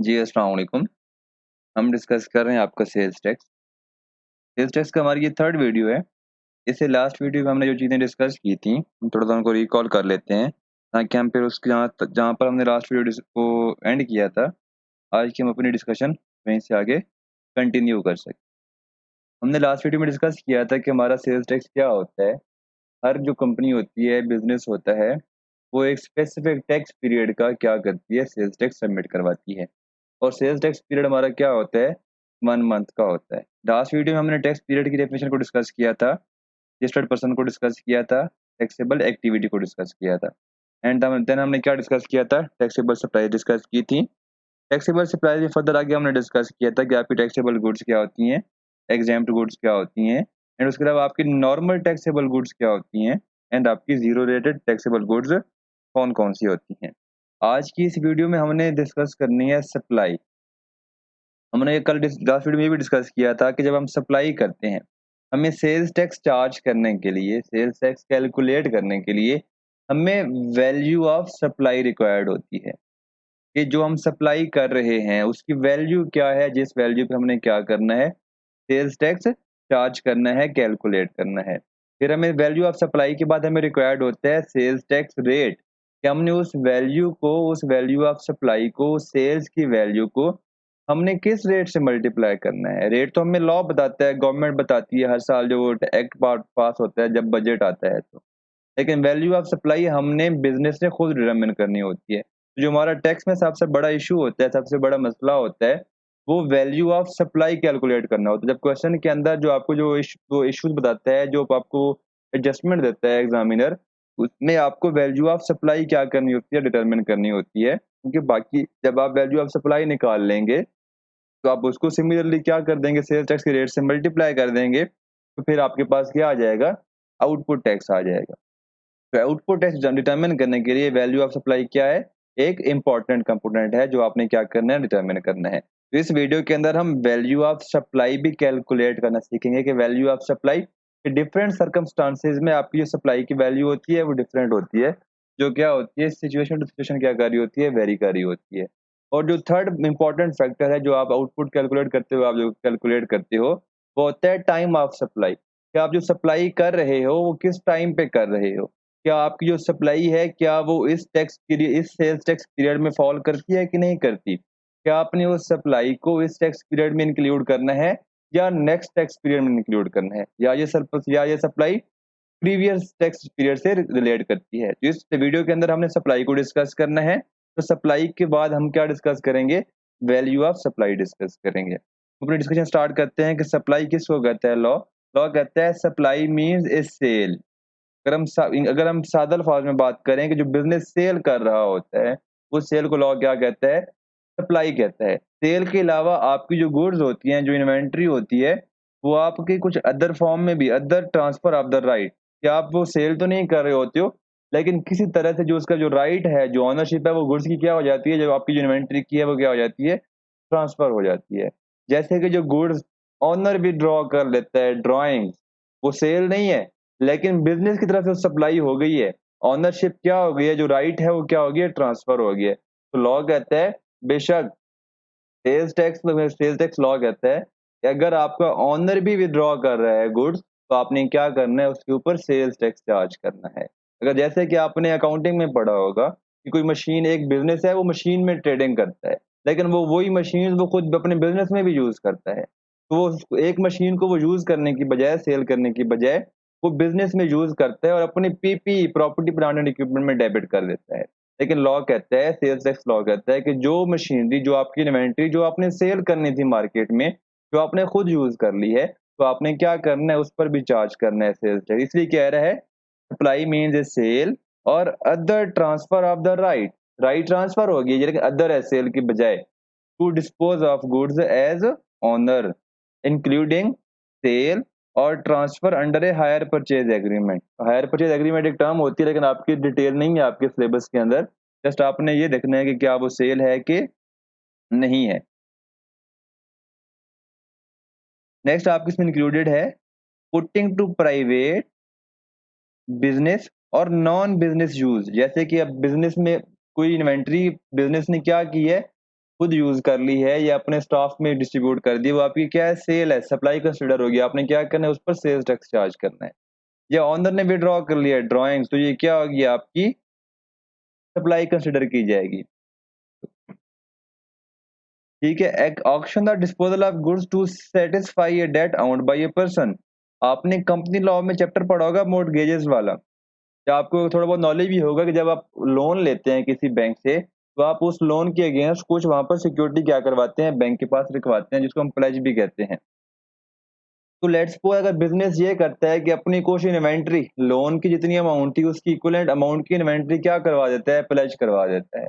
जी, अस्सलाम वालेकुम। हम डिस्कस कर रहे हैं आपका सेल्स टैक्स। सेल्स टैक्स का हमारी ये थर्ड वीडियो है। इससे लास्ट वीडियो में हमने जो चीज़ें डिस्कस की थी, हम थोड़ा-सा उनको रिकॉल कर लेते हैं, ताकि हम फिर उसके जहाँ पर हमने लास्ट वीडियो को एंड किया था, आज की हम अपनी डिस्कशन वहीं से आगे कंटिन्यू कर सकें। हमने लास्ट वीडियो में डिस्कस किया था कि हमारा सेल्स टैक्स क्या होता है। हर जो कंपनी होती है, बिज़नेस होता है, वो एक स्पेसिफिक टैक्स पीरियड का क्या करती है, सेल्स टैक्स सबमिट करवाती है। और सेल्स टैक्स पीरियड हमारा क्या होता है, 1 मंथ का होता है। लास्ट वीडियो में हमने टैक्स पीरियड की डेफिनेशन को डिस्कस किया था, रजिस्टर्ड पर्सन को डिस्कस किया था, टैक्सेबल एक्टिविटी को डिस्कस किया था। एंड देन हमने क्या डिस्कस किया था, टैक्सेबल सप्लाई डिस्कस की थी। टैक्सेबल सप्लाई से फर्दर आगे हमने डिस्कस किया था कि आपकी टैक्सेबल गुड्स क्या होती हैं, एग्जेम्प्ट गुड्स क्या होती हैं, एंड उसके अलावा आपकी नॉर्मल टैक्सेबल गुड्स क्या होती हैं, एंड आपकी ज़ीरो रेटेड टैक्सेबल गुड्स कौन-कौन सी होती हैं। आज की इस वीडियो में हमने डिस्कस करनी है सप्लाई। हमने ये कल लास्ट वीडियो में ये भी डिस्कस किया था कि जब हम सप्लाई करते हैं, हमें सेल्स टैक्स चार्ज करने के लिए, सेल्स टैक्स कैलकुलेट करने के लिए, हमें वैल्यू ऑफ सप्लाई रिक्वायर्ड होती है कि जो हम सप्लाई कर रहे हैं उसकी वैल्यू क्या है, जिस वैल्यू पे हमने क्या करना है, सेल्स टैक्स चार्ज करना है, कैलकुलेट करना है। फिर हमें वैल्यू ऑफ सप्लाई के बाद हमें रिक्वायर्ड होता है सेल्स टैक्स रेट, कि हमने उस वैल्यू को, उस वैल्यू ऑफ सप्लाई को, सेल्स की वैल्यू को हमने किस रेट से मल्टीप्लाई करना है। रेट तो हमें लॉ बताता है, गवर्नमेंट बताती है हर साल जो एक्ट पास होता है जब बजट आता है तो। लेकिन वैल्यू ऑफ सप्लाई हमने बिज़नेस ने खुद डिटरमाइन करनी होती है। तो जो हमारा टैक्स में सबसे बड़ा इश्यू होता है, सबसे बड़ा मसला होता है, वो वैल्यू ऑफ सप्लाई कैलकुलेट करना होता है। जब क्वेश्चन के अंदर जो आपको जो इश्यूज़ बताता है, जो आपको एडजस्टमेंट देता है एग्ज़ामिनर, उसमें आपको वैल्यू ऑफ सप्लाई क्या करनी होती है, डिटरमाइन करनी होती है। क्योंकि बाकी जब आप वैल्यू ऑफ सप्लाई निकाल लेंगे, तो आप उसको सिमिलरली क्या कर देंगे, सेल्स टैक्स के रेट से मल्टीप्लाई कर देंगे, तो फिर आपके पास क्या आ जाएगा, आउटपुट टैक्स आ जाएगा। तो आउटपुट टैक्स डिटरमिन करने के लिए वैल्यू ऑफ सप्लाई क्या है, एक इम्पोर्टेंट कंपोनेंट है जो आपने क्या करना है, डिटरमिन करना है। तो इस वीडियो के अंदर हम वैल्यू ऑफ सप्लाई भी कैलकुलेट करना सीखेंगे कि value of supply different circumstances में आपकी जो सप्लाई की वैल्यू होती है वो डिफरेंट होती है, जो क्या होती है, सिचुएशन टू सिचुएशन क्या कर रही होती है, वेरी कर रही होती है। और जो थर्ड इंपॉर्टेंट फैक्टर है जो आप आउटपुट कैलकुलेट करते हो, आप जो कैलकुलेट करते हो, वो होता है टाइम ऑफ सप्लाई, कि आप जो सप्लाई कर रहे हो वो किस टाइम पे कर रहे हो। क्या आपकी जो सप्लाई है, क्या वो इस सेल्स टैक्स पीरियड में फॉल करती है कि नहीं करती? क्या आपने उस सप्लाई को इस टैक्स पीरियड में इंक्लूड करना है या नेक्स्ट टैक्स पीरियड में इंक्लूड करना है? या ये सप्लाई प्रीवियस टैक्स पीरियड से रिलेट करती है? तो इस वीडियो के अंदर हमने सप्लाई को डिस्कस करना है। तो सप्लाई के बाद हम क्या डिस्कस करेंगे? वैल्यू ऑफ सप्लाई डिस्कस करेंगे। तो अपनी डिस्कशन स्टार्ट करते हैं कि सप्लाई किसको कहता है लॉ? लॉ कहता है सप्लाई मीन्स ए सेल। अगर हम सादा अल्फाज में बात करें कि जो बिज़नेस सेल कर रहा होता है, उस सेल को लॉ क्या कहता है? सप्लाई कहता है। सेल के अलावा आपकी जो गुड्स होती हैं, जो इन्वेंटरी होती है, वो आपकी कुछ अदर फॉर्म में भी, other transfer of the right, कि आप वो सेल तो नहीं कर रहे होते हो, लेकिन किसी तरह से जो उसका जो राइट है, जो ओनरशिप है, वो गुड्स की क्या हो जाती है, जो आपकी जो इन्वेंटरी की है, वो क्या हो जाती है? ट्रांसफर हो जाती है। जैसे कि जो गुड्स ओनर भी ड्रॉ कर लेता है, ड्राइंग, वो सेल नहीं है, लेकिन बिज़नेस की तरफ से सप्लाई हो गई है। ओनरशिप क्या हो गई है, जो राइट है वो क्या हो गई है, ट्रांसफर हो गई है। तो लॉ कहता है, बेशक सेल्स टैक्स लॉ कहता है कि अगर आपका ओनर भी विथड्रॉ कर रहा है गुड्स, तो आपने क्या करना है, उसके ऊपर सेल्स टैक्स चार्ज करना है। अगर जैसे कि आपने अकाउंटिंग में पढ़ा होगा कि कोई मशीन, एक बिज़नेस है, वो मशीन में ट्रेडिंग करता है, लेकिन वो वही मशीन वो खुद अपने बिज़नेस में भी यूज़ करता है। तो वो एक मशीन को वो यूज़ करने की बजाय, सेल करने की बजाय, वो बिज़नेस में यूज़ करता है और अपनी PP, property plant and equipment में डेबिट कर देता है। लेकिन लॉ कहता है, सेल्स टैक्स लॉ कहता है कि जो मशीनरी, जो आपकी इन्वेंटरी, जो आपने सेल करनी थी मार्केट में, जो आपने खुद यूज़ कर ली है, तो आपने क्या करना है, उस पर भी चार्ज करना है सेल्स टैक्स। इसलिए कह रहा है, सप्लाई मीन्स ए सेल और other transfer of the right. Right transfer हो गई, लेकिन अदर है सेल की बजाय, to dispose of goods as owner, including sale और transfer under a hire purchase agreement. Hire purchase agreement एक टर्म होती है, लेकिन आपकी डिटेल नहीं है आपके सिलेबस के अंदर। जस्ट आपने ये देखना है कि क्या वो सेल है कि नहीं है। नेक्स्ट आपके इसमें इंक्लूडेड है पुटिंग टू प्राइवेट बिजनेस और नॉन बिजनेस यूज। जैसे कि अब बिजनेस में कोई इन्वेंट्री बिजनेस ने क्या की है, खुद यूज कर ली है या अपने स्टाफ में डिस्ट्रीब्यूट कर दी, वो आपकी क्या है, सेल है, सप्लाई कंसिडर होगी। आपने क्या करना है, उस पर सेल्स टैक्स चार्ज करना है। या ऑनर ने विड्रॉ कर लिया ड्राइंग्स, तो ये क्या होगी, आपकी सप्लाई कंसिडर की जाएगी। ठीक है। एक auction the disposal of goods to satisfy a debt owed by a person. आपने कंपनी लॉ में चैप्टर पढ़ा होगा मोर्टगेजेस वाला, या आपको थोड़ा बहुत नॉलेज भी होगा कि जब आप लोन लेते हैं किसी बैंक से, तो आप उस लोन के अगेंस्ट कुछ वहां पर सिक्योरिटी क्या करवाते हैं, बैंक के पास रखवाते हैं, जिसको हम प्लेज भी कहते हैं। तो लेट्स सपोज अगर बिजनेस ये करता है कि अपनी कुछ इन्वेंट्री, लोन की जितनी अमाउंट थी उसकी इक्विवेलेंट अमाउंट की इन्वेंट्री क्या करवा देता है, प्लेज करवा देता है,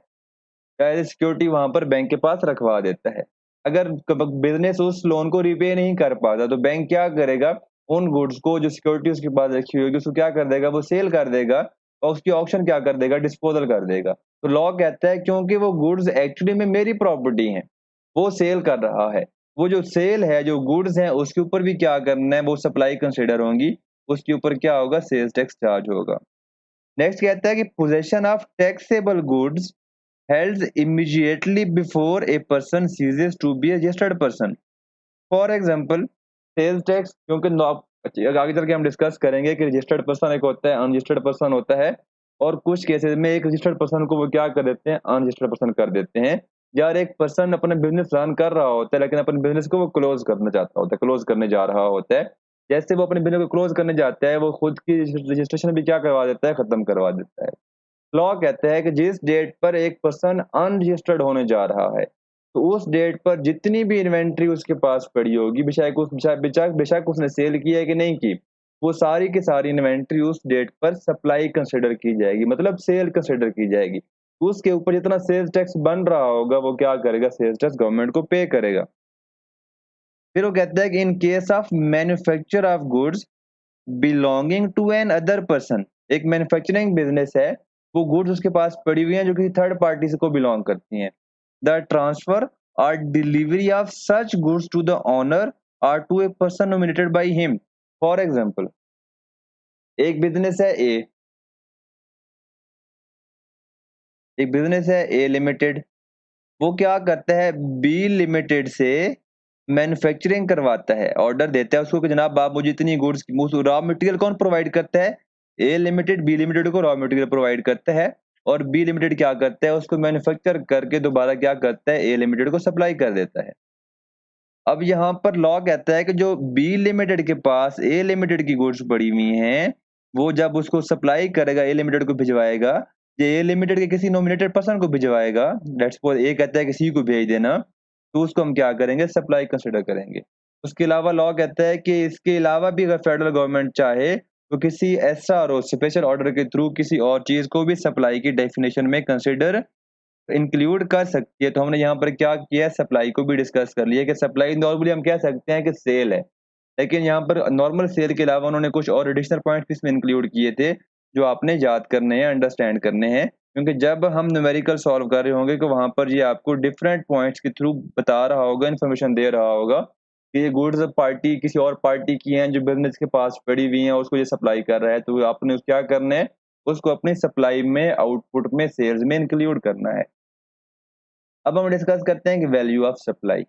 चाहे सिक्योरिटी वहां पर बैंक के पास रखवा देता है। अगर बिजनेस उस लोन को रिपे नहीं कर पाता, तो बैंक क्या करेगा, उन गुड्स को जो सिक्योरिटी उसके पास रखी होगी उसको क्या कर देगा, वो सेल कर देगा, और उसकी ऑक्शन क्या कर देगा, डिस्पोजल कर देगा। तो लॉ कहता है क्योंकि वो गुड्स एक्चुअली में मेरी प्रॉपर्टी है, वो सेल कर रहा है, वो जो सेल है, जो गुड्स है, उसके ऊपर भी क्या करना है, वो सप्लाई कंसिडर होंगी, उसके ऊपर क्या होगा, सेल्स टैक्स चार्ज होगा। नेक्स्ट कहता है कि possession of taxable goods held immediately before a person ceases to be a registered person. For example, sales tax, क्योंकि आगे चल के हम डिस्कस करेंगे कि रजिस्टर्ड पर्सन एक होता है, अनरजिस्टर्ड पर्सन होता है, और कुछ केसेस में एक रजिस्टर्ड पर्सन को वो क्या कर देते हैं, अनरजिस्टर्ड पर्सन कर देते हैं। यार एक पर्सन अपना बिजनेस रन कर रहा होता है, लेकिन अपने बिजनेस को वो क्लोज करना चाहता होता है, क्लोज करने जा रहा होता है। जैसे वो अपने बिजनेस को क्लोज करने जाता है, वो खुद की रजिस्ट्रेशन भी क्या करवा देता है, खत्म करवा देता है। लॉ कहता है कि जिस डेट पर एक पर्सन अनरजिस्टर्ड होने जा रहा है, तो उस डेट पर जितनी भी इन्वेंट्री उसके पास पड़ी होगी, बेशक उसने सेल की है कि नहीं की, वो सारी की सारी इन्वेंट्री उस डेट पर सप्लाई कंसिडर की जाएगी, मतलब सेल कंसिडर की जाएगी। उसके ऊपर जितना सेल्स टैक्स बन रहा होगा, वो क्या करेगा, सेल्स टैक्स गवर्नमेंट को पे करेगा। फिर वो कहता है कि in case of manufacture of goods belonging to another person, एक मैन्युफैक्चरिंग बिजनेस है, वो गुड्स उसके पास पड़ी हुई हैं जो किसी थर्ड पार्टी से को बिलोंग करती हैं, द ट्रांसफर और delivery of such goods to the owner और to a person nominated by him. For example, एक बिजनेस है ए, एक बिजनेस है ए लिमिटेड, वो क्या करता है, बी लिमिटेड से मैन्युफैक्चरिंग करवाता है, ऑर्डर देता है उसको कि जनाब आप मुझे इतनी गुड्स, रॉ मटेरियल कौन प्रोवाइड करता है, ए लिमिटेड बी लिमिटेड को रॉ मटेरियल प्रोवाइड करता है, और बी लिमिटेड क्या करता है, उसको मैन्युफैक्चर करके दोबारा क्या करता है, ए लिमिटेड को सप्लाई कर देता है। अब यहाँ पर लॉ कहता है कि जो बी लिमिटेड के पास ए लिमिटेड की गुड्स पड़ी हुई हैं, वो जब उसको सप्लाई करेगा, ए लिमिटेड को भिजवाएगा, ये ए लिमिटेड के किसी नॉमिनेटेड पर्सन को भिजवाएगा, लेट्स सपोज ए कहता है किसी को भेज देना, तो उसको हम क्या करेंगे, सप्लाई कंसिडर करेंगे। उसके अलावा लॉ कहता है कि इसके अलावा भी अगर फेडरल गवर्नमेंट चाहे, तो किसी एसआरओ स्पेशल ऑर्डर के थ्रू किसी और चीज को भी सप्लाई की डेफिनेशन में कंसिडर इंक्लूड कर सकती है। तो हमने यहाँ पर क्या किया, सप्लाई को भी डिस्कस कर लिया कि सप्लाई नॉर्मली हम कह सकते हैं कि सेल है, लेकिन यहाँ पर नॉर्मल सेल के अलावा उन्होंने कुछ और एडिशनल पॉइंट्स इसमें इंक्लूड किए थे, जो आपने याद करने हैं, अंडरस्टैंड करने हैं, क्योंकि जब हम न्यूमेरिकल सॉल्व कर रहे होंगे तो वहां पर ये आपको डिफरेंट पॉइंट्स के थ्रू बता रहा होगा, इन्फॉर्मेशन दे रहा होगा कि ये गुड्स पार्टी किसी और पार्टी की हैं जो बिजनेस के पास पड़ी हुई हैं, उसको ये सप्लाई कर रहा है, तो आपने क्या करना है, उसको अपनी सप्लाई में, आउटपुट में, सेल्स में इंक्लूड करना है। अब हम डिस्कस करते हैं कि value of supply.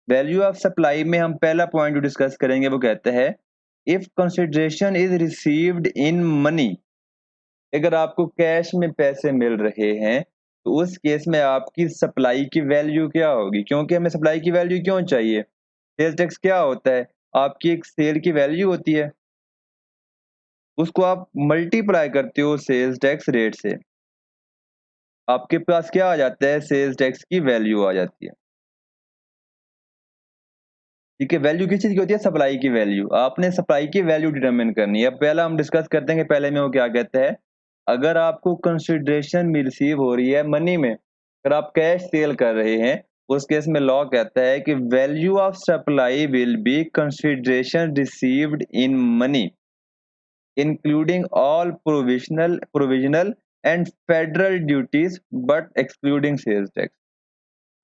Value of supply में हम पहला पॉइंट जो डिस्कस करेंगे वो कहता है, if consideration is received in money, अगर आपको कैश में पैसे मिल रहे हैं, तो उस केस में आपकी सप्लाई की वैल्यू क्या होगी, क्योंकि हमें सप्लाई की वैल्यू क्यों चाहिए, सेल्स टैक्स क्या होता है, आपकी एक सेल की वैल्यू होती है, उसको आप मल्टीप्लाई करते हो सेल्स टैक्स रेट से, आपके पास क्या आ जाता है, सेल्स टैक्स की वैल्यू आ जाती है। ठीक है, वैल्यू किस चीज की होती है, सप्लाई की वैल्यू, आपने सप्लाई की वैल्यू डिटरमिन करनी है। अब पहला हम डिस्कस करते हैं कि पहले में वो क्या कहता है, अगर आपको कंसिडरेशन में रिसीव हो रही है मनी में, अगर आप कैश सेल कर रहे हैं, उस केस में लॉ कहता है कि value of supply will be consideration received in money including all provisional and federal duties but excluding sales tax.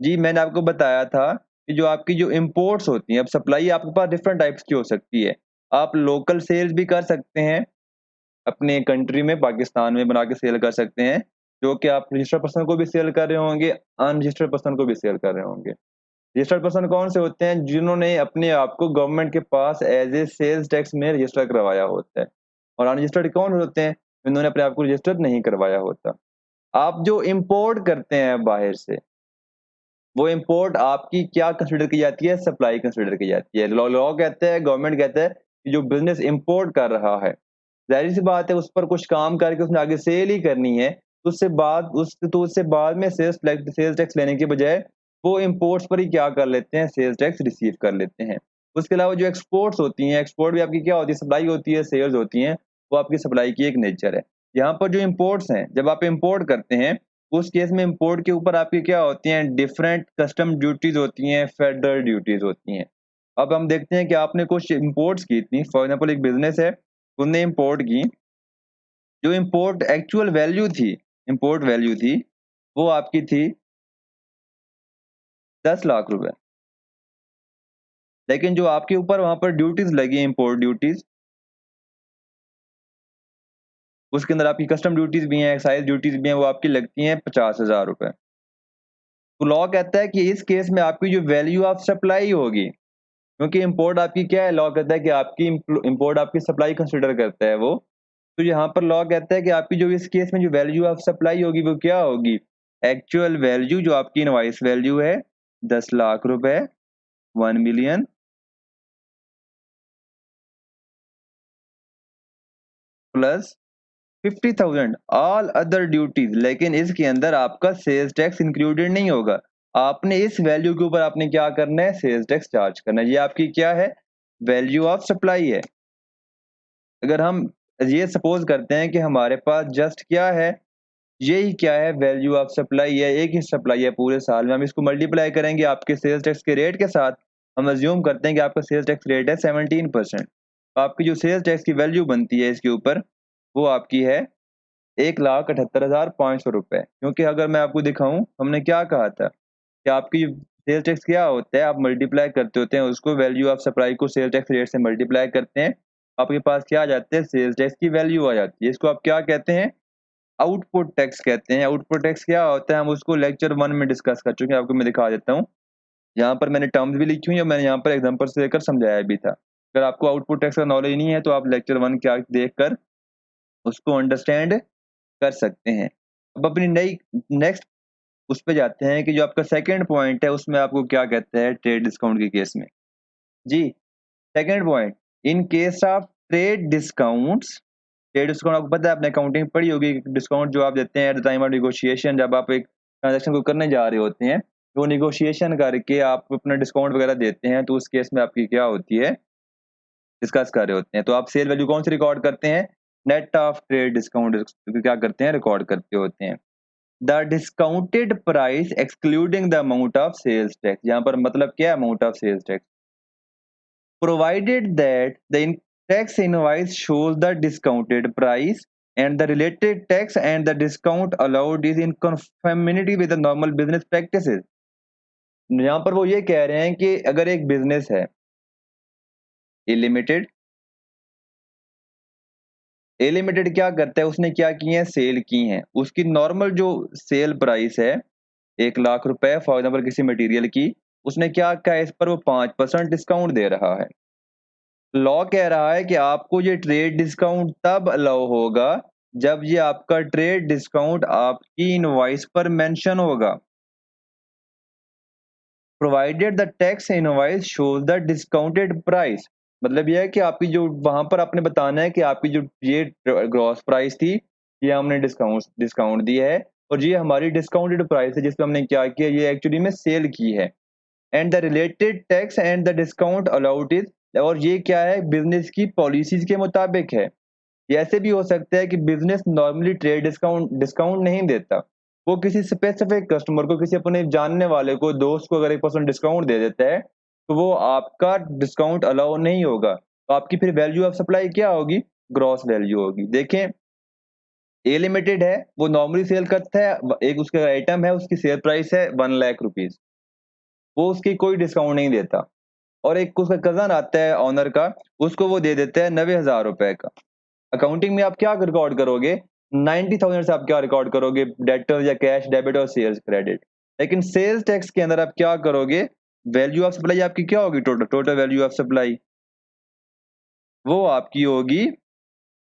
जी, मैंने आपको बताया था कि जो आपकी जो इम्पोर्ट्स होती हैं, अब सप्लाई आपके पास डिफरेंट टाइप्स की हो सकती है। आप लोकल सेल्स भी कर सकते हैं, अपने कंट्री में, पाकिस्तान में बना के सेल कर सकते हैं, जो कि आप रजिस्टर्ड पर्सन को भी सेल कर रहे होंगे, अनरजिस्टर्ड पर्सन को भी सेल कर रहे होंगे। रजिस्टर्ड पर्सन कौन से होते हैं? जिन्होंने अपने आप को गवर्नमेंट के पास एज ए सेल्स टैक्स में रजिस्टर करवाया होता है। और अनरजिस्टर्ड कौन होते हैं? जिन्होंने अपने आप को रजिस्टर नहीं करवाया होता। आप जो इंपोर्ट करते हैं बाहर से, वो इंपोर्ट आपकी क्या कंसिडर की जाती है? सप्लाई कंसिडर की जाती है। लॉ कहता है, गवर्नमेंट कहता है कि जो बिजनेस इंपोर्ट कर रहा है, जाहिर सी बात है उस पर कुछ काम करके उसने आगे सेल ही करनी है, तो उससे बाद में सेल्स टैक्स लेने के बजाय वो इंपोर्ट्स पर ही क्या कर लेते हैं? सेल्स टैक्स रिसीव कर लेते हैं। उसके अलावा जो एक्सपोर्ट्स होती हैं, एक्सपोर्ट भी आपकी क्या होती है? सप्लाई होती है, सेल्स होती हैं, वो आपकी सप्लाई की एक नेचर है। यहाँ पर जो इंपोर्ट्स हैं, जब आप इंपोर्ट करते हैं, उस केस में इंपोर्ट के ऊपर आपकी क्या होती हैं? डिफरेंट कस्टम ड्यूटीज होती हैं, फेडरल ड्यूटीज होती हैं। अब हम देखते हैं कि आपने कुछ इंपोर्ट्स की थी, फॉर एग्जांपल एक बिजनेस है, उनने इंपोर्ट की, जो इंपोर्ट एक्चुअल वैल्यू थी, इंपोर्ट वैल्यू थी, वो आपकी थी 10 लाख रुपए। लेकिन जो आपके ऊपर वहां पर ड्यूटीज लगी, इंपोर्ट ड्यूटीज, उसके अंदर आपकी कस्टम ड्यूटीज भी हैं, एक्साइज ड्यूटीज भी हैं, वो आपकी लगती हैं 50,000 रुपए। तो लॉ कहता है कि इस केस में आपकी जो वैल्यू ऑफ सप्लाई होगी, क्योंकि इंपोर्ट आपकी क्या है, लॉ कहता है कि आपकी इंपोर्ट आपकी सप्लाई कंसिडर करता है वो। तो यहाँ पर लॉ कहता है कि आपकी जो इस केस में जो वैल्यू ऑफ सप्लाई होगी वो क्या होगी? एक्चुअल वैल्यू जो आपकी इनवॉइस वैल्यू है, 10 लाख रुपए, 1 million plus 50,000 all other duties. लेकिन इसके अंदर आपका सेल्स टैक्स इंक्लूडेड नहीं होगा। आपने इस वैल्यू के ऊपर आपने क्या करना है? सेल्स टैक्स चार्ज करना है। ये आपकी क्या है? वैल्यू ऑफ सप्लाई है। अगर हम ये सपोज करते हैं कि हमारे पास जस्ट क्या है, यही क्या है? वैल्यू ऑफ सप्लाई है, एक ही सप्लाई है पूरे साल में, हम इसको मल्टीप्लाई करेंगे आपके सेल्स टैक्स के रेट के साथ। हम अज्यूम करते हैं कि आपका सेल्स टैक्स रेट है 17%। तो आपकी जो सेल्स टैक्स की वैल्यू बनती है इसके ऊपर, वो आपकी है 1,78,500 रुपए। क्योंकि अगर मैं आपको दिखाऊं, हमने क्या कहा था कि आपकी सेल्स टैक्स क्या होता है, आप मल्टीप्लाई करते होते हैं उसको, वैल्यू ऑफ सप्लाई को सेल्स टैक्स रेट से मल्टीप्लाई करते हैं, आपके पास क्या आ जाते हैं? सेल्स टैक्स की वैल्यू आ जाती है। इसको आप क्या कहते हैं? आउटपुट टैक्स कहते हैं। आउटपुट टैक्स क्या होता है? हम उसको लेक्चर 1 में डिस्कस कर चुके हैं, आपको मैं दिखा देता हूँ। यहाँ पर मैंने टर्म्स भी लिखी हुई है, मैंने यहाँ पर एग्जांपल से लेकर समझाया भी था। अगर आपको आउटपुट टैक्स का नॉलेज नहीं है तो आप लेक्चर 1 क्या देखकर उसको अंडरस्टैंड कर सकते हैं। अब अपनी नई नेक्स्ट उस पे जाते हैं कि जो आपका सेकंड पॉइंट है, उसमें आपको क्या कहते हैं ट्रेड डिस्काउंट के केस में। जी, second point, in case of trade discounts, trade discount आपको पता है, आपने अकाउंटिंग पढ़ी होगी, डिस्काउंट जो आप देते हैं at the time of negotiation, जब आप एक ट्रांजैक्शन को करने जा रहे होते हैं, तो नेगोशिएशन करके आप अपना डिस्काउंट वगैरह देते हैं, तो उस केस में आपकी क्या होती है? डिस्कस कर रहे होते हैं। तो आप सेल वैल्यू कौन सी रिकॉर्ड करते हैं? नेट ऑफ ट्रेड डिस्काउंट क्या करते हैं? रिकॉर्ड करते होते हैं। The discounted price excluding the amount of sales tax, यहाँ पर मतलब क्या है? Amount of sales tax, provided that the tax invoice shows the discounted price and the related tax and the discount allowed is in conformity with the normal business practices। यहाँ पर वो ये कह रहे हैं कि अगर एक बिजनेस है ए लिमिटेड, ए लिमिटेड क्या करता है? उसने क्या की है? सेल की हैं। उसकी नॉर्मल जो सेल प्राइस है 1 लाख रुपए फॉर एग्जाम्पल किसी मटेरियल की, उसने क्या कहा है? इस पर वो 5% डिस्काउंट दे रहा है। लॉ कह रहा है कि आपको ये ट्रेड डिस्काउंट तब अलाउ होगा जब ये आपका ट्रेड डिस्काउंट आपकी इनवॉइस पर मेंशन होगा, provided the tax invoice shows the discounted price. मतलब यह है कि आपकी जो वहां पर आपने बताना है कि आपकी जो ये ग्रॉस प्राइस थी, ये हमने डिस्काउंट डिस्काउंट दी है, और ये हमारी डिस्काउंटेड प्राइस है जिसपे हमने क्या किया? ये एक्चुअली में सेल की है। And the related tax and the discount allowed is, और ये क्या है? बिजनेस की पॉलिसीज के मुताबिक है। ये ऐसे भी हो सकता है कि business normally trade discount discount नहीं देता, वो किसी स्पेसिफिक कस्टमर को, किसी अपने जानने वाले को, दोस्त को अगर 1% डिस्काउंट दे देता है, तो वो आपका डिस्काउंट अलाउ नहीं होगा। तो आपकी फिर वैल्यू ऑफ सप्लाई क्या होगी? ग्रॉस वैल्यू होगी। देखें, ए लिमिटेड है, वो नॉर्मली सेल करता है, एक उसका आइटम है, उसकी सेल प्राइस है 1 लाख रुपीज, वो उसकी कोई डिस्काउंट नहीं देता। और एक उसका कजन आता है ऑनर का, उसको वो दे देता है 90,000 रुपए का। अकाउंटिंग में आप क्या रिकॉर्ड करोगे? 90,000 से आप क्या रिकॉर्ड करोगे, डेटर या कैश डेबिट और सेल्स क्रेडिट। लेकिन सेल्स टैक्स के अंदर आप क्या करोगे, वैल्यू ऑफ सप्लाई आपकी क्या होगी, टोटल वैल्यू ऑफ सप्लाई वो आपकी होगी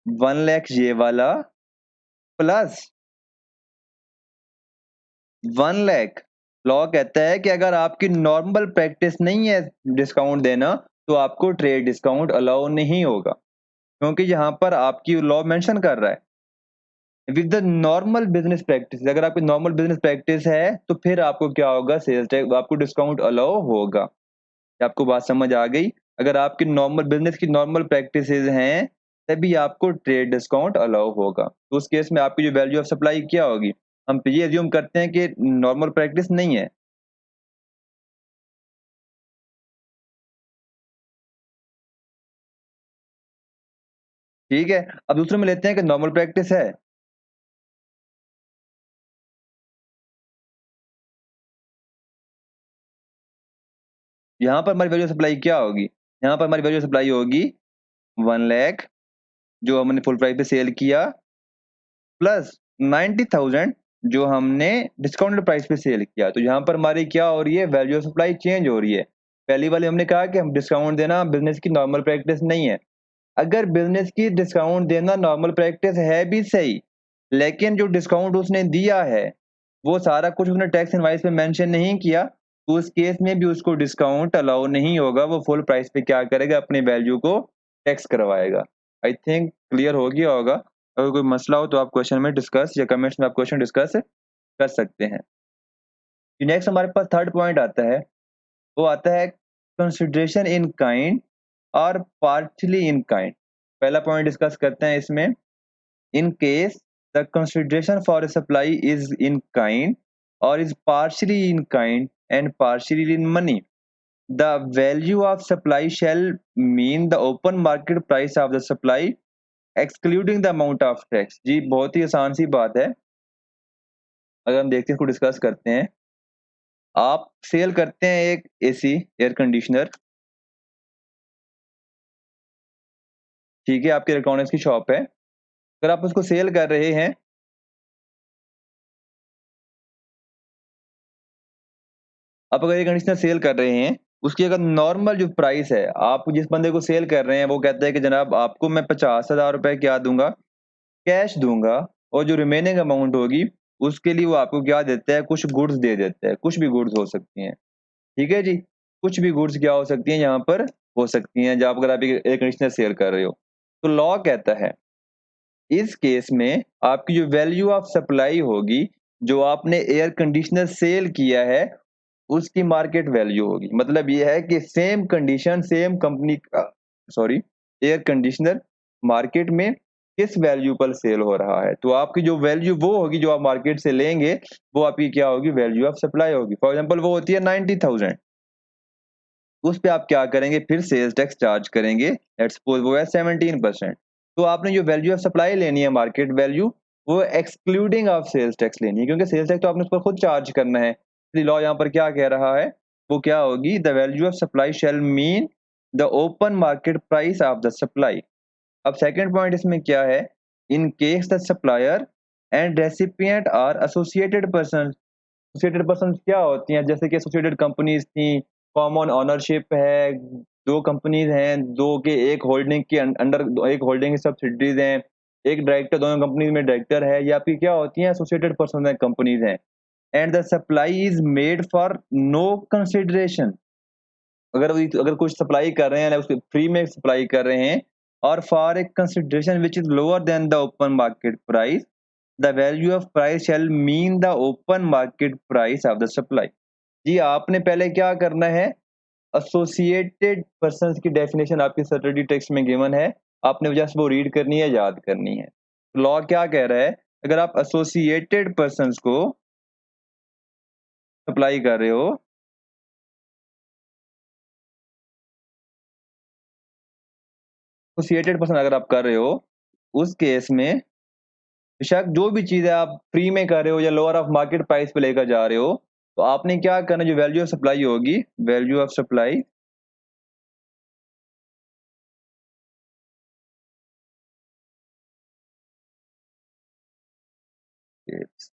1 लाख ये वाला प्लस 1 लाख। लॉ कहता है कि अगर आपकी नॉर्मल प्रैक्टिस नहीं है डिस्काउंट देना, तो आपको ट्रेड डिस्काउंट अलाउ नहीं होगा, क्योंकि यहाँ पर आपकी लॉ मेंशन कर रहा है with the normal business practice. अगर आपकी नॉर्मल बिजनेस प्रैक्टिस है तो फिर आपको क्या होगा, सेल्स टैक्स आपको डिस्काउंट अलाउ होगा। आपको बात समझ आ गई? अगर आपकी नॉर्मल बिजनेस की नॉर्मल प्रैक्टिसेस हैं तभी आपको ट्रेड डिस्काउंट अलाउ होगा। तो उस केस में आपकी जो वैल्यू ऑफ सप्लाई क्या होगी, हम ये एज्यूम करते हैं कि नॉर्मल प्रैक्टिस नहीं है। ठीक है, अब दूसरे में लेते हैं कि नॉर्मल प्रैक्टिस है। यहाँ पर हमारी वैल्यू ऑफ सप्लाई क्या होगी, यहाँ पर हमारी वैल्यू ऑफ सप्लाई होगी 1 लाख जो हमने फुल प्राइस पे सेल किया, प्लस 90,000 जो हमने डिस्काउंटेड प्राइस पे सेल किया। तो यहाँ पर हमारी क्या हो रही है, वैल्यू ऑफ सप्लाई चेंज हो रही है। पहली वाली हमने कहा कि हम डिस्काउंट देना बिजनेस की नॉर्मल प्रैक्टिस नहीं है। अगर बिजनेस की डिस्काउंट देना नॉर्मल प्रैक्टिस है भी सही, लेकिन जो डिस्काउंट उसने दिया है वो सारा कुछ उसने टैक्स इनवाइस में मेंशन नहीं किया, तो उस केस में भी उसको डिस्काउंट अलाउ नहीं होगा। वो फुल प्राइस पे क्या करेगा, अपने वैल्यू को टैक्स करवाएगा। आई थिंक क्लियर हो गया होगा। अगर कोई मसला हो तो आप क्वेश्चन में डिस्कस या कमेंट्स में आप क्वेश्चन डिस्कस कर सकते हैं। नेक्स्ट हमारे पास थर्ड पॉइंट आता है, वो आता है कंसिडरेशन इन काइंड और पार्टली इन काइंड। पहला पॉइंट डिस्कस करते हैं इसमें। इन case the consideration for a supply is in kind or is partially in kind and partially in money, the value of supply shall mean the open market price of the supply excluding the amount of tax। जी बहुत ही आसान सी बात है, अगर हम देखते हैं इसको discuss करते हैं। आप सेल करते हैं एक एसी एयर कंडीशनर, ठीक है, आपके इलेक्ट्रॉनिक्स की शॉप है। अगर आप उसको सेल कर रहे हैं, आप अगर एयर कंडीशनर सेल कर रहे हैं, उसकी अगर नॉर्मल जो प्राइस है, आप जिस बंदे को सेल कर रहे हैं वो कहता है कि जनाब आपको मैं 50,000 रुपए क्या दूंगा, कैश दूंगा, और जो रिमेनिंग अमाउंट होगी उसके लिए वो आपको क्या देता है, कुछ गुड्स दे देता है। कुछ भी गुड्स हो सकती हैं, ठीक है जी, कुछ भी गुड्स क्या हो सकती हैं यहाँ पर, हो सकती हैं जब अगर आप एयर कंडीशनर सेल कर रहे हो। तो लॉ कहता है इस केस में आपकी जो वैल्यू ऑफ सप्लाई होगी, जो आपने एयर कंडीशनर सेल किया है उसकी मार्केट वैल्यू होगी। मतलब ये है कि सेम कंडीशन सेम कंपनी का, सॉरी, एयर कंडीशनर मार्केट में किस वैल्यू पर सेल हो रहा है, तो आपकी जो वैल्यू वो होगी जो आप मार्केट से लेंगे, वो आपकी क्या होगी, वैल्यू ऑफ सप्लाई होगी। फॉर एग्जांपल वो होती है 90,000, उस पे आप क्या करेंगे, फिर सेल्स टैक्स चार्ज करेंगे। लेट्स सपोज वो है 17%। तो आपने जो वैल्यू ऑफ सप्लाई लेनी है, मार्केट वैल्यू, वो एक्सक्लूडिंग ऑफ सेल्स टैक्स लेनी है, क्योंकि सेल्स टैक्स तो आपने उस पर खुद चार्ज करना है। लॉ यहाँ पर क्या कह रहा है, वो क्या होगी, the value of supply shall mean the open market price of the supply. अब सेकंड पॉइंट इसमें क्या है, in case the supplier and recipient are associated person. Associated person क्या होती हैं, जैसे कि एसोसिएटेड कंपनीज थी, कॉमन ओनरशिप है, दो कंपनीज हैं, दो के एक होल्डिंग के अंडर, एक होल्डिंग की सब्सिडीज हैं, एक डायरेक्टर दोनों कंपनीज में डायरेक्टर है, या फिर क्या होती हैं, एसोसिएटेड पर्सन है, कंपनीज हैं। And the supply is made for no consideration. अगर कुछ सप्लाई कर रहे हैं, उसके फ्री में सप्लाई कर रहे हैं, और for a consideration which is lower than the open market price, the value of price shall mean the open market price of the supply. जी आपने पहले क्या करना है, एसोसिएटेड पर्सन्स की डेफिनेशन आपकी सैटरडे टेक्स्ट में गिवन है, आपने जस्ट वो रीड करनी है, याद करनी है। लॉ क्या कह रहा है, अगर आप एसोसिएटेड पर्सन्स को सप्लाई कर रहे हो, एसोसिएटेड पर्सन अगर आप कर रहे हो, उस केस में बेशक जो भी चीज़ है आप फ्री में कर रहे हो या लोअर ऑफ मार्केट प्राइस पे लेकर जा रहे हो, तो आपने क्या करना, जो वैल्यू ऑफ सप्लाई होगी, value of supply sales.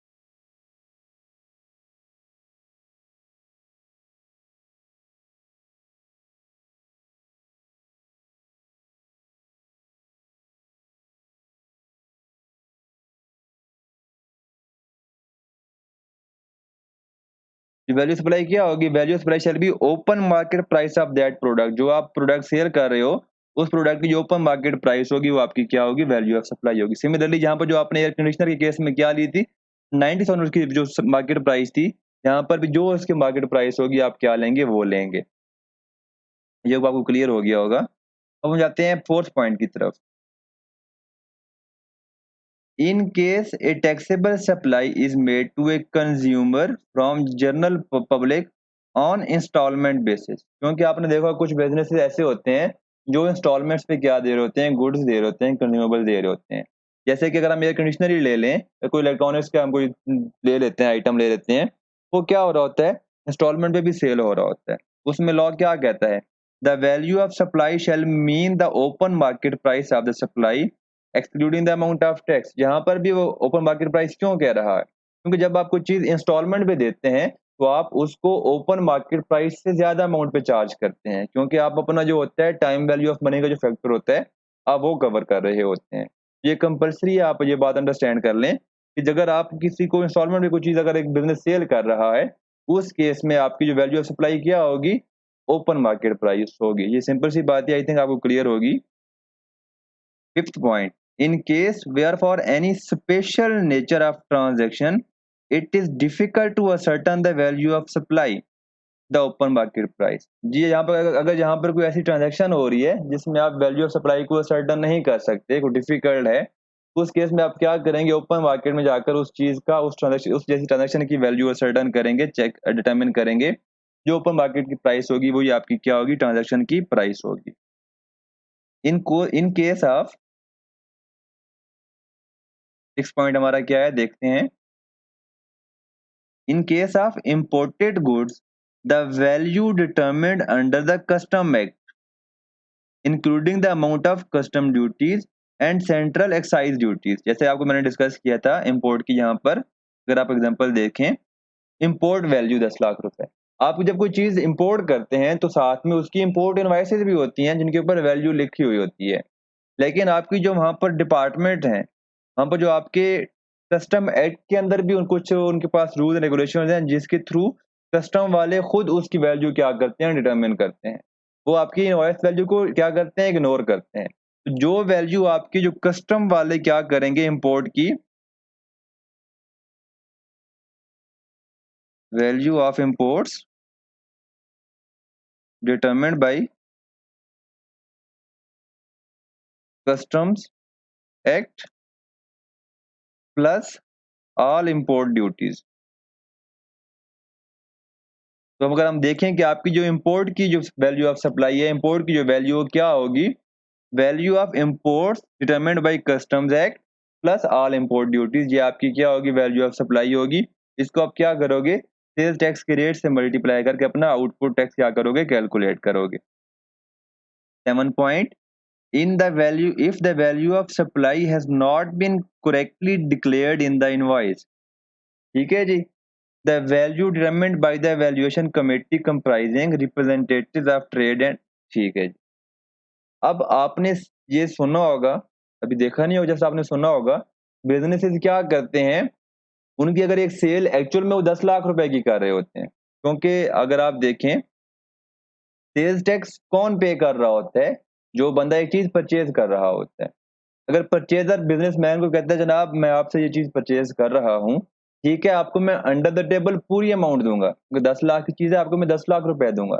Value supply क्या होगी? Value supply shall be open market price of that product. जो आप प्रोडक्ट सेल कर रहे हो, उस प्रोडक्ट की जो ओपन मार्केट प्राइस होगी, वो आपकी क्या होगी? वैल्यू ऑफ सप्लाई होगी। सिमिलरली यहाँ पर जो आपने एयर कंडीशनर के केस में क्या ली थी, 90,000 उसकी जो मार्केट प्राइस थी, यहाँ पर भी जो उसकी मार्केट प्राइस होगी, आप क्या लेंगे? वो लेंगे। ये आपको क्लियर हो गया होगा। अब हम जाते हैं फोर्थ पॉइंट की तरफ। In case a taxable supply is made to a consumer from general public on installment basis। क्योंकि आपने देखा कुछ बिजनेसेस ऐसे होते हैं जो इंस्टॉलमेंट्स पे क्या दे रहे होते हैं? गुड्स दे रहे होते हैं, कंज्यूमेबल दे रहे होते हैं। जैसे कि अगर हम एयर कंडीशनर ही ले लें या कोई इलेक्ट्रॉनिक्स का हम कोई ले लेते हैं, आइटम ले लेते हैं, वो क्या हो रहा होता है? इंस्टॉलमेंट पे भी सेल हो रहा होता है। उसमें लॉ क्या कहता है? The value of supply shall mean the open market price of the supply excluding the amount of tax. यहाँ पर भी वो ओपन मार्केट प्राइस क्यों कह रहा है? क्योंकि जब आप कोई चीज इंस्टॉलमेंट पे देते हैं, तो आप उसको ओपन मार्केट प्राइस से ज्यादा अमाउंट पे चार्ज करते हैं, क्योंकि आप अपना जो होता है टाइम वैल्यू ऑफ मनी का जो फैक्टर होता है, आप वो कवर कर रहे होते हैं। ये कंपलसरी है, आप ये बात अंडरस्टैंड कर लें कि अगर आप किसी को इंस्टॉलमेंट में कोई चीज अगर एक बिजनेस सेल कर रहा है, उस केस में आपकी जो वैल्यू ऑफ सप्लाई क्या होगी? ओपन मार्केट प्राइस होगी। ये सिंपल सी बात है, आई थिंक आपको क्लियर होगी। Fifth point, in case where for any special nature of transaction, it is difficult to ascertain the value of supply, the open market price। जी यहाँ पर अगर यहाँ पर कोई ऐसी ट्रांजैक्शन हो रही है जिसमें आप वैल्यू ऑफ सप्लाई को असर्टन नहीं कर सकते, कोई डिफिकल्ट है, तो उस केस में आप क्या करेंगे? ओपन मार्केट में जाकर उस चीज का उस जैसी ट्रांजैक्शन की वैल्यू असर्टन करेंगे, चेक डिटरमिन करेंगे। जो ओपन मार्केट की प्राइस होगी वही आपकी क्या होगी? ट्रांजैक्शन की प्राइस होगी। इन केस ऑफ सिक्स पॉइंट हमारा क्या है? देखते हैं। इन case of imported goods the value determined under the custom act including the amount of custom duties and central excise duties. जैसे आपको मैंने डिस्कस किया था इंपोर्ट की, यहाँ पर अगर आप एग्जांपल देखें, इंपोर्ट वैल्यू 10 लाख रुपए। आप जब कोई चीज इंपोर्ट करते हैं तो साथ में उसकी इंपोर्ट इनवाइसेस भी होती हैं जिनके ऊपर वैल्यू लिखी हुई होती है। लेकिन आपकी जो वहां पर डिपार्टमेंट है, वहां पर जो आपके कस्टम एक्ट के अंदर भी कुछ उनके पास रूल रेगुलेशन हैं जिसके थ्रू कस्टम वाले खुद उसकी वैल्यू क्या करते हैं? डिटरमिन करते हैं। वो आपकी इनवॉइस वैल्यू को क्या करते हैं? इग्नोर करते हैं। तो जो वैल्यू आपकी जो कस्टम वाले क्या करेंगे? इंपोर्ट की value of imports determined bye customs act plus all import duties. तो अगर हम देखें कि आपकी जो इंपोर्ट की जो वैल्यू ऑफ सप्लाई है, इंपोर्ट की जो वैल्यू क्या होगी? Value of imports determined bye customs act plus all import duties. ये आपकी क्या होगी? वैल्यू ऑफ सप्लाई होगी। इसको आप क्या करोगे? सेल्स टैक्स के रेट से मल्टीप्लाई करके अपना आउटपुट टैक्स क्या करोगे? कैलकुलेट करोगे। 7 in the value if the value of supply has not been correctly declared in the invoice। ठीक है जी। The value determined by the valuation committee comprising representatives of trade and ठीक है जी। अब आपने ये सुना होगा, अभी देखा नहीं होगा, जैसे आपने सुना होगा बिजनेसेस क्या करते हैं, उनकी अगर एक सेल एक्चुअल में वो 10 लाख रुपए की कर रहे होते हैं, क्योंकि अगर आप देखें सेल्स टैक्स कौन पे कर रहा होता है? जो बंदा एक चीज परचेज कर रहा होता है। अगर परचेजर बिजनेसमैन को कहता है जनाब मैं आपसे ये चीज परचेज कर रहा हूँ, ठीक है, आपको मैं अंडर द टेबल पूरी अमाउंट दूंगा, अगर 10 लाख की चीज है आपको मैं 10 लाख रुपए दूंगा।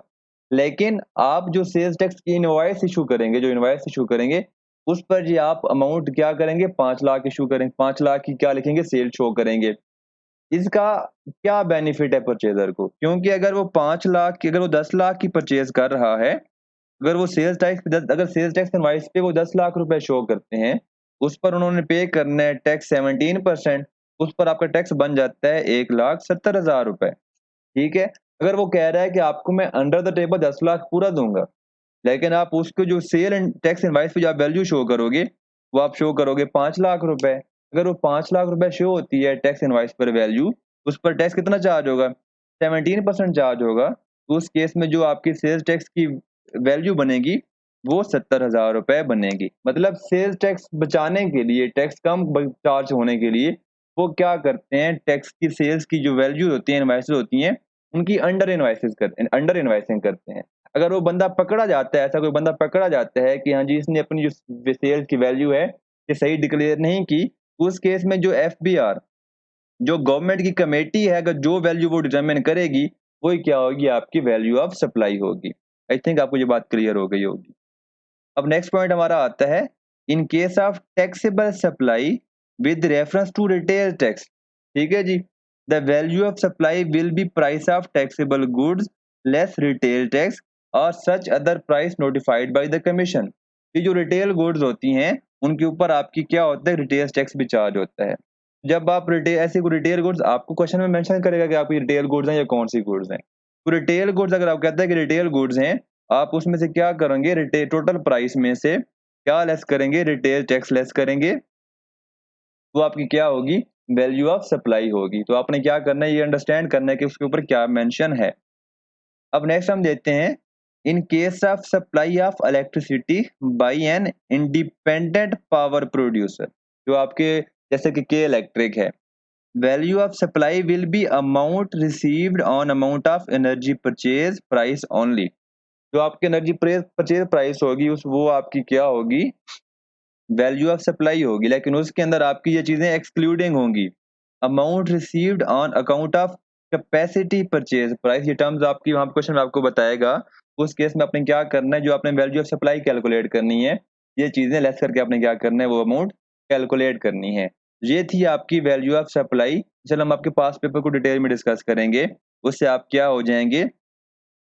लेकिन आप जो सेल्स टैक्स की इनवॉइस इशू करेंगे, जो इनवॉइस इशू करेंगे, उस पर जी आप अमाउंट क्या करेंगे? 5 लाख इशू करेंगे। 5 लाख की क्या लिखेंगे? सेल शो करेंगे। इसका क्या बेनिफिट है परचेजर को? क्योंकि अगर वो 5 लाख की, अगर वो 10 लाख की परचेज कर रहा है, अगर वो सेल्स टैक्स अगर सेल्स टैक्स इनवॉइस पे वो 10 लाख रुपए शो करते हैं, उस पर उन्होंने पे करना है टैक्स 17%, उस पर आपका टैक्स बन जाता है 1,70,000 रुपए। ठीक है। अगर वो कह रहा है कि आपको मैं अंडर द टेबल 10 लाख पूरा दूंगा, लेकिन आप उसको जो सेल एंड टैक्स इनवॉइस पे जो आप वैल्यू शो करोगे, वो आप शो करोगे 5 लाख रुपए। अगर वो 5 लाख रुपए शो होती है टैक्स इनवॉइस पर वैल्यू, उस पर टैक्स कितना चार्ज होगा? 17% चार्ज होगा। तो उस केस में जो आपकी सेल्स टैक्स की वैल्यू बनेगी, वो 70,000 रुपए बनेगी। मतलब सेल्स टैक्स बचाने के लिए, टैक्स कम चार्ज होने के लिए वो क्या करते हैं, टैक्स की सेल्स की जो वैल्यू होती है, इनवॉइसेस होती हैं, उनकी अंडर इनवॉइसिंग करते हैं। अगर वो बंदा पकड़ा जाता है, ऐसा कोई बंदा पकड़ा जाता है कि हाँ जी, इसने अपनी जो सेल्स की वैल्यू है, ये सही डिक्लेयर नहीं की, उस केस में जो एफबीआर, जो गवर्नमेंट की कमेटी है, अगर जो वैल्यू वो डिटरमिन करेगी, वही क्या होगी, आपकी वैल्यू ऑफ सप्लाई होगी। आई थिंक आपको ये बात क्लियर हो गई होगी। अब नेक्स्ट पॉइंट हमारा आता है, in case of taxable supply with reference to retail tax. ठीक है जी, the value of supply will be price of taxable goods less retail tax और such other price notified by the commission. ये जो retail goods होती हैं, उनके ऊपर आपकी क्या होता है, रिटेल टैक्स भी चार्ज होता है। जब आप रिटेल, ऐसे कोई रिटेल गुड्स आपको क्वेश्चन में मेंशन करेगा कि आपकी रिटेल गुड्स हैं या कौन सी गुड्स हैं। तो रिटेल गुड्स अगर आप कहते हैं कि रिटेल गुड्स हैं, आप उसमें से क्या करेंगे, रिटेल टोटल प्राइस में से क्या लेस करेंगे, रिटेल टैक्स लेस करेंगे, तो आपकी क्या होगी, वैल्यू ऑफ सप्लाई होगी। तो आपने क्या करना है, ये अंडरस्टैंड करना है कि उसके ऊपर क्या मेंशन है। अब नेक्स्ट हम देखते हैं, इन case of supply of electricity bye an independent power producer, जो आपके जैसे कि के इलेक्ट्रिक है, value of supply will B amount received on amount of energy purchase price only. जो आपकी एनर्जी परचेज प्राइस होगी, उस वो आपकी क्या होगी, वैल्यू ऑफ सप्लाई होगी, लेकिन उसके अंदर आपकी ये चीजें एक्सक्लूडिंग होंगी। Amount received on account of capacity purchase price, ये टर्म्स आपकी वहां क्वेश्चन में आपको बताएगा। उस केस में आपने क्या करना है, जो आपने वैल्यू ऑफ सप्लाई कैलकुलेट करनी है, ये चीजें लेस करके आपने क्या करना है, वो अमाउंट कैलकुलेट करनी है। ये थी आपकी वैल्यू ऑफ सप्लाई। चलो हम आपके पास पेपर को डिटेल में डिस्कस करेंगे, उससे आप क्या हो जाएंगे,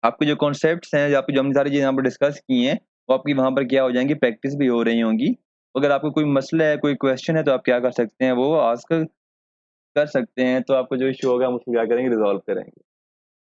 आपके जो कॉन्सेप्ट्स हैं, आपकी जो हमने सारी चीज़ें यहाँ पर डिस्कस की हैं, वो आपकी वहाँ पर क्या हो जाएँगी, प्रैक्टिस भी हो रही होंगी। अगर आपको कोई मसला है, कोई क्वेश्चन है, तो आप क्या कर सकते हैं, वो आस्क कर सकते हैं। तो आपको जो इश्यू होगा हम उसको क्या करेंगे, रिज़ॉल्व करेंगे।